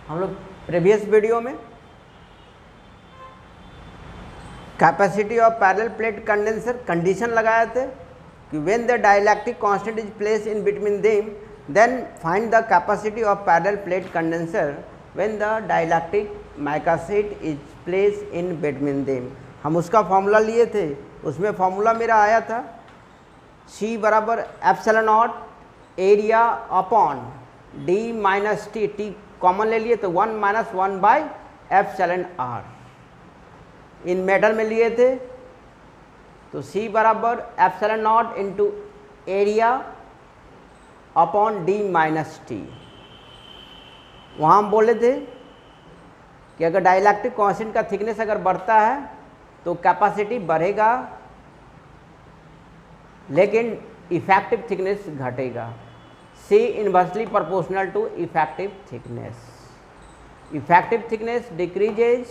हम लोग previous video में capacity of parallel plate condenser condition लगाए थे कि when the dielectric constant is place in between them then find the capacity of parallel plate condenser when the dielectric mica sheet is place in between them. हम उसका formula लिए थे, उसमें formula मेरा आया था C बराबर epsilon not area upon D minus T, T common ले लिए तो 1 minus 1 by epsilon R। In metal में लिए थे तो C बराबर epsilon not into area upon D minus T. वहाँ हम बोले थे कि अगर डाइलेक्ट्रिक कांस्टेंट का थिकनेस अगर बढ़ता है तो कैपेसिटी बढ़ेगा लेकिन इफेक्टिव थिकनेस घटेगा। C inversely proportional to effective thickness. Effective thickness decreases,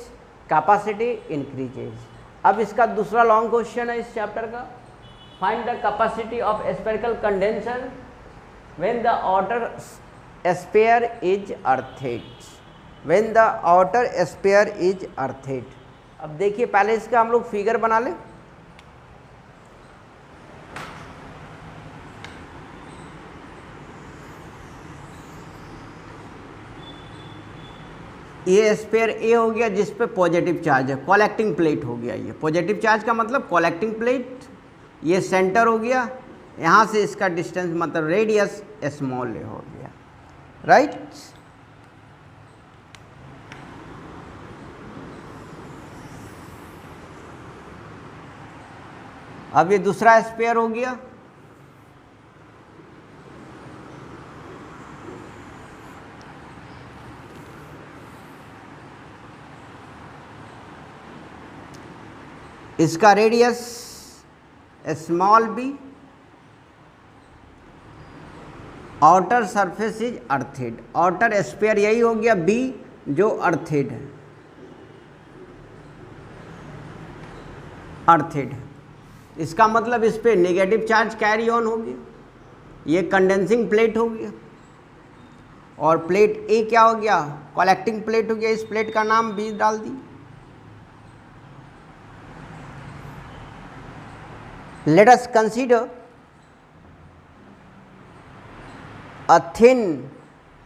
capacity increases. अब इसका दूसरा लॉन्ग क्वेश्चन है इस चैप्टर का, find the capacity of spherical condenser when the outer sphere is earthed. When the outer sphere is earthed. अब देखिए पहले इसका हम लोग फिगर बना लें। ये स्फीयर ए हो गया जिस पे पॉजिटिव चार्ज है, कलेक्टिंग प्लेट हो गया। ये पॉजिटिव चार्ज का मतलब कलेक्टिंग प्लेट, ये सेंटर हो गया, यहाँ से इसका डिस्टेंस मतलब रेडियस स्मॉल ए हो गया, राइट। अब ये दूसरा स्फीयर हो गया, इसका radius small b, outer surface is earthed. Outer sphere यही हो गया बी जो अर्थेड है, अर्थेड। इसका मतलब इस पे नेगेटिव चार्ज कैरी ऑन हो गया, ये कंडेंसिंग प्लेट हो गया और प्लेट ए क्या हो गया, कलेक्टिंग प्लेट हो गया। इस प्लेट का नाम बी डाल दी। Let us consider a thin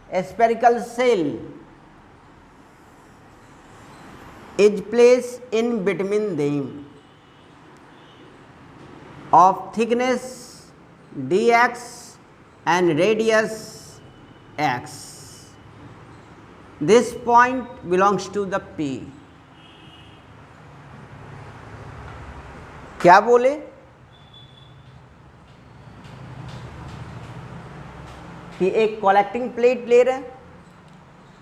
spherical shell is placed in between them of thickness dx and radius x. This point belongs to the P. क्या बोले कि एक कलेक्टिंग प्लेट ले रहे हैं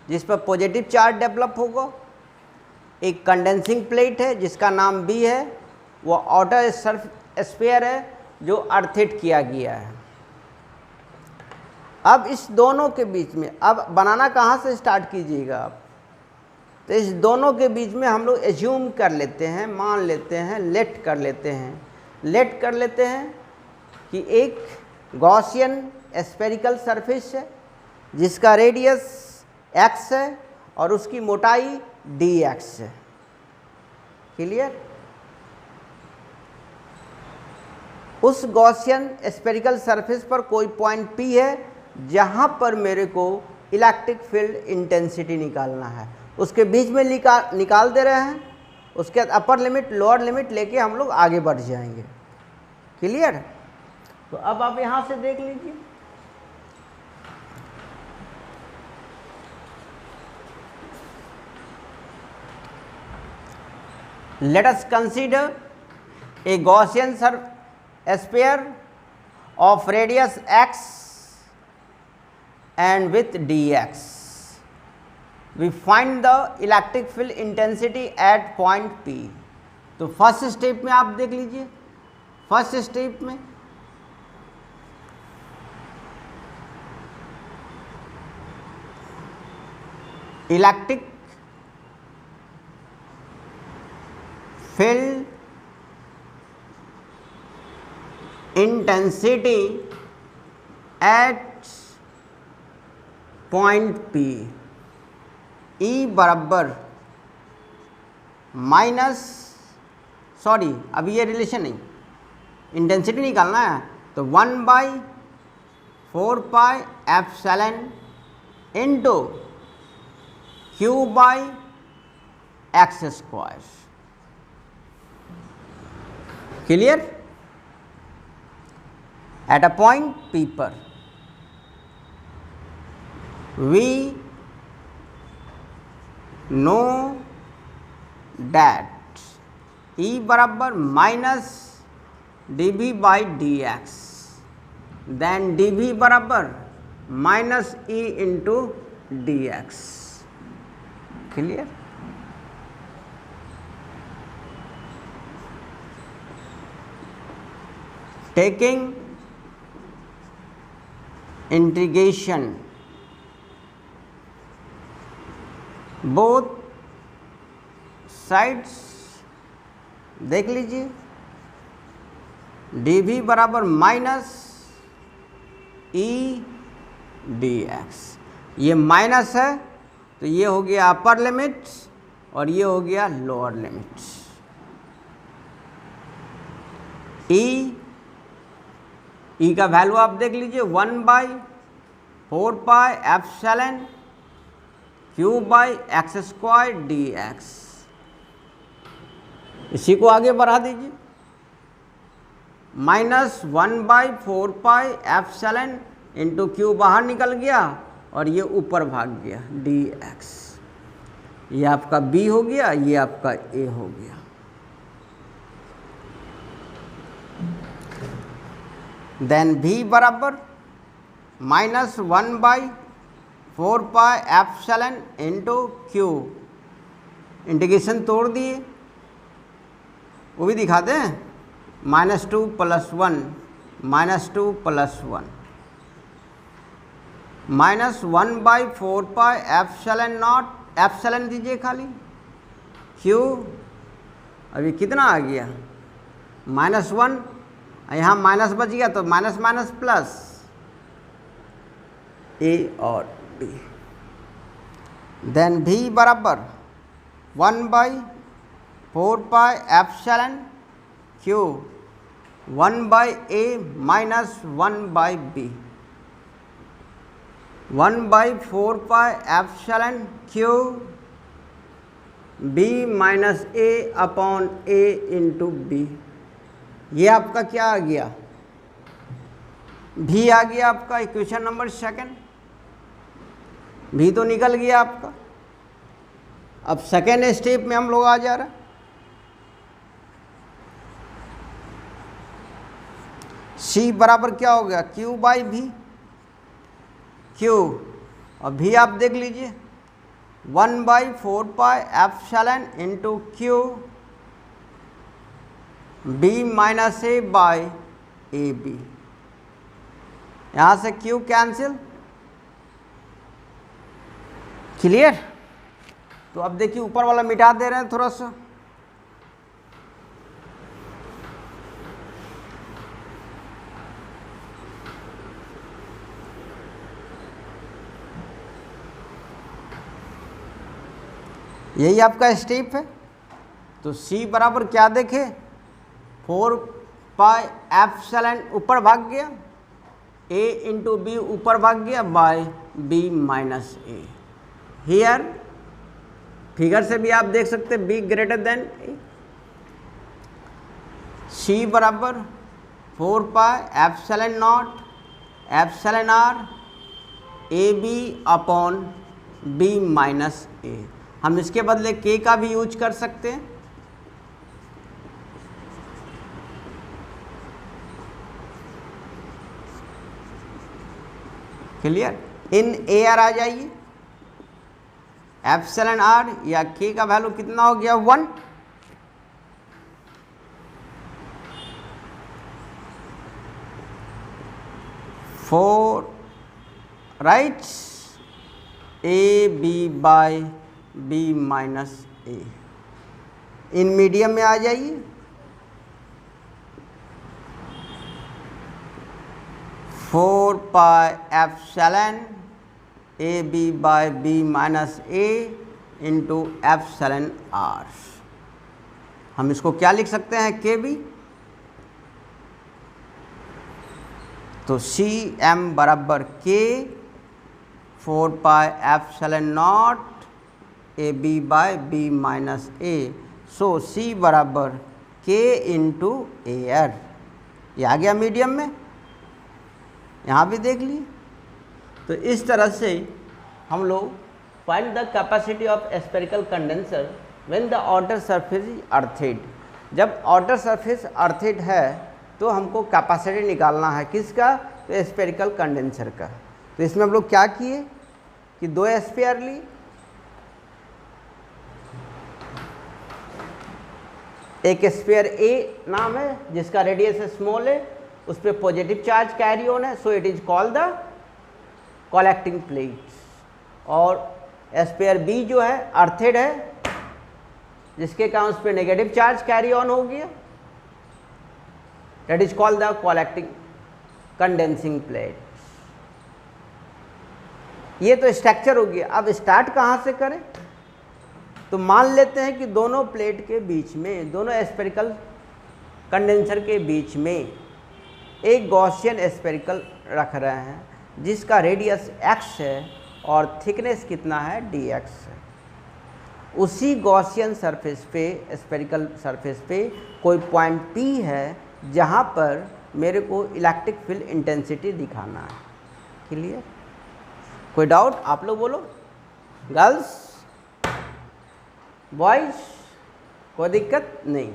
जिस पर पॉजिटिव चार्ज डेवलप होगा, एक कंडेंसिंग प्लेट है जिसका नाम बी है, वो आउटर स्फीयर है जो अर्थेड किया गया है। अब इस दोनों के बीच में, अब बनाना कहाँ से स्टार्ट कीजिएगा आप, तो इस दोनों के बीच में हम लोग एज्यूम कर लेते हैं, मान लेते हैं, लेट कर लेते हैं कि एक गॉसियन स्फेरिकल सरफेस है जिसका रेडियस x है और उसकी मोटाई dx है। क्लियर। उस गॉसियन स्फेरिकल सरफेस पर कोई पॉइंट P है जहाँ पर मेरे को इलेक्ट्रिक फील्ड इंटेंसिटी निकालना है, उसके बीच में निकाल दे रहे हैं। उसके बाद अपर लिमिट लोअर लिमिट लेके हम लोग आगे बढ़ जाएंगे। क्लियर। तो अब आप यहाँ से देख लीजिए, let us consider a Gaussian sphere of radius x and with dx. We find the electric field intensity at point P. तो फर्स्ट स्टेप में आप देख लीजिए, फर्स्ट स्टेप में electric field intensity at point P। ई बराबर minus, sorry अभी ये relation नहीं, इंटेंसिटी निकालना है, तो 1/4 pi epsilon into Q by x square. Clear? At a point P पर we know that E बराबर minus dV by dx, then dV बराबर minus E into dx। Clear? Taking integration both sides, देख लीजिए, dV बराबर minus E dx। ये minus है तो ये हो गया अपर लिमिट और ये हो गया लोअर लिमिट। ई का वैल्यू आप देख लीजिए 1/4 pi epsilon Q by x square dx। इसी को आगे बढ़ा दीजिए, minus 1/4 pi epsilon into Q बाहर निकल गया और ये ऊपर भाग गया dx। ये आपका B हो गया, ये आपका A हो गया। देन V बराबर minus 1/4 pi epsilon into Q, integration तोड़ दिए, वो भी दिखा दें, -2 + 1 -2 + 1 minus 1/4 pi epsilon not, epsilon दीजिए खाली, Q अभी कितना आ गया -1, यहाँ माइनस बच गया तो माइनस माइनस प्लस, A और B। देन V बराबर 1/4 pi epsilon Q 1/A minus 1/B, 1/4 pi epsilon Q B minus A upon A into B। ये आपका क्या आ गया, भी आ गया आपका इक्वेशन नंबर सेकंड। भी तो निकल गया आपका। अब सेकेंड स्टेप में हम लोग आ जा रहे हैं। C बराबर क्या हो गया, Q बाई भी, Q और भी आप देख लीजिए 1/4 pi epsilon into Q B minus A by A B. यहाँ से Q कैंसिल। क्लियर? तो अब देखिए ऊपर वाला मिटा दे रहे हैं थोड़ा सा। यही आपका स्टेप है। तो C बराबर क्या देखे, 4 पाई एप्सिलॉन ऊपर भाग गया, A इंटू बी ऊपर भाग गया by B minus A। Here figure से भी आप देख सकते हैं B greater than A। C बराबर 4 pi epsilon not epsilon R A B upon B minus A। हम इसके बदले K का भी यूज कर सकते हैं। क्लियर? इन AR आ जाइए, एप्सिलॉन R या K का वैल्यू कितना हो गया 1। Four right, A B by B minus A। इन मीडियम में आ जाइए, 4 pi epsilon A B by B minus A into epsilon R. हम इसको क्या लिख सकते हैं, के बी। तो सी एम बराबर के 4 pi epsilon nought a b by b minus a. So C बराबर के इंटू एयर। ये आ गया मीडियम में, यहाँ भी देख लिए। तो इस तरह से हम लोग find the capacity of spherical condenser when the outer surface is earthed. जब आउटर सरफेस अर्थेड है तो हमको कैपेसिटी निकालना है, किसका, तो स्फेरिकल कंडेंसर का। तो इसमें हम लोग क्या किए कि 2 स्फीयर ली, एक स्फीयर ए नाम है जिसका रेडियस स्मॉल है, उस पर पॉजिटिव चार्ज कैरी ऑन है, so it is called the collecting plates. और स्फीयर बी जो है अर्थेड है, जिसके कारण उस पर नेगेटिव चार्ज कैरी ऑन हो गया, that is called the collecting condensing plate. ये तो स्ट्रक्चर हो गया। अब स्टार्ट कहाँ से करें, तो मान लेते हैं कि दोनों प्लेट के बीच में, दोनों स्फेरिकल कंडेंसर के बीच में एक गॉसियन स्फेरिकल रख रहे हैं जिसका रेडियस x है और थिकनेस कितना है, dx है। उसी गॉसियन सरफेस पे, स्फेरिकल सरफेस पे कोई पॉइंट P है जहाँ पर मेरे को इलेक्ट्रिक फील्ड इंटेंसिटी दिखाना है। क्लियर? कोई डाउट? आप लोग बोलो, गर्ल्स बॉयज, कोई दिक्कत नहीं।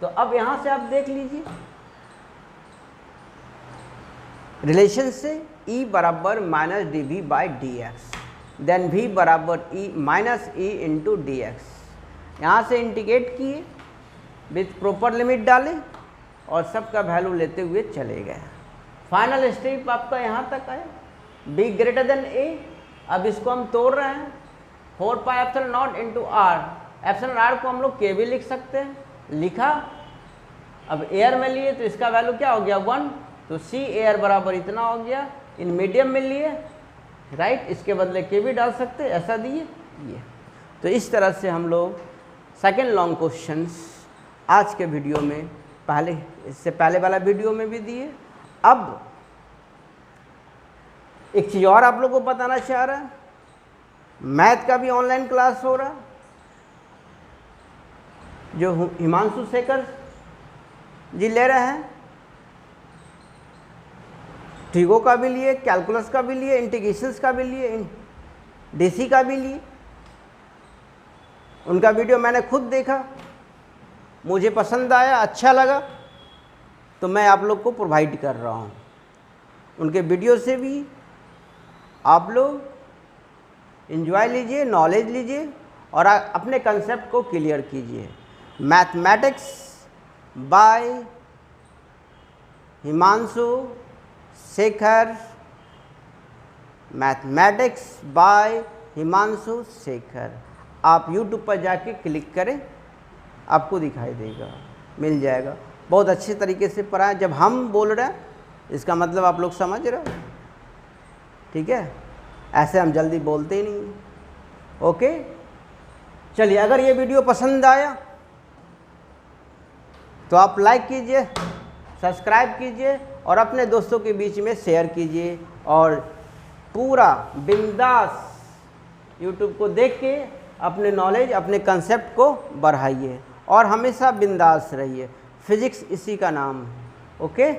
तो अब यहाँ से आप देख लीजिए रिलेशन से E बराबर minus d v by d x, then V बराबर E minus E into d x. यहाँ से इंटीग्रेट किए, विथ प्रॉपर लिमिट डाले और सबका वैल्यू लेते हुए चले गए। फाइनल स्टेप आपका यहाँ तक आया, B ग्रेटर देन A। अब इसको हम तोड़ रहे हैं, 4 pi epsilon not into R. Epsilon R को हम लोग के भी लिख सकते हैं, लिखा। अब एयर में लिए तो इसका वैल्यू क्या हो गया, 1। तो सी एयर बराबर इतना हो गया। इन मीडियम में लिए, राइट, इसके बदले के भी डाल सकते, ऐसा दिए ये। तो इस तरह से हम लोग सेकेंड लॉन्ग क्वेश्चंस आज के वीडियो में, पहले इससे पहले वाला वीडियो में भी दिए। अब एक चीज़ और आप लोगों को बताना चाह रहा है, मैथ का भी ऑनलाइन क्लास हो रहा, जो हिमांशु शेखर जी ले रहे हैं। ट्रिगो का भी लिए, कैलकुलस का भी लिए, इंटीग्रेशंस का भी लिए, डीसी का भी लिए। उनका वीडियो मैंने खुद देखा, मुझे पसंद आया, अच्छा लगा, तो मैं आप लोग को प्रोवाइड कर रहा हूँ। उनके वीडियो से भी आप लोग एंजॉय लीजिए, नॉलेज लीजिए और अपने कंसेप्ट को क्लियर कीजिए। Mathematics bye Himanshu Shekhar, mathematics bye Himanshu Shekhar. आप YouTube पर जाके क्लिक करें, आपको दिखाई देगा, मिल जाएगा। बहुत अच्छे तरीके से पढ़ा है। जब हम बोल रहे हैं इसका मतलब आप लोग समझ रहे हो, ठीक है? ऐसे हम जल्दी बोलते ही नहीं। ओके, चलिए, अगर ये वीडियो पसंद आया तो आप लाइक कीजिए, सब्सक्राइब कीजिए और अपने दोस्तों के बीच में शेयर कीजिए। और पूरा बिंदास YouTube को देख के अपने नॉलेज, अपने कंसेप्ट को बढ़ाइए और हमेशा बिंदास रहिए। फिजिक्स इसी का नाम है। ओके।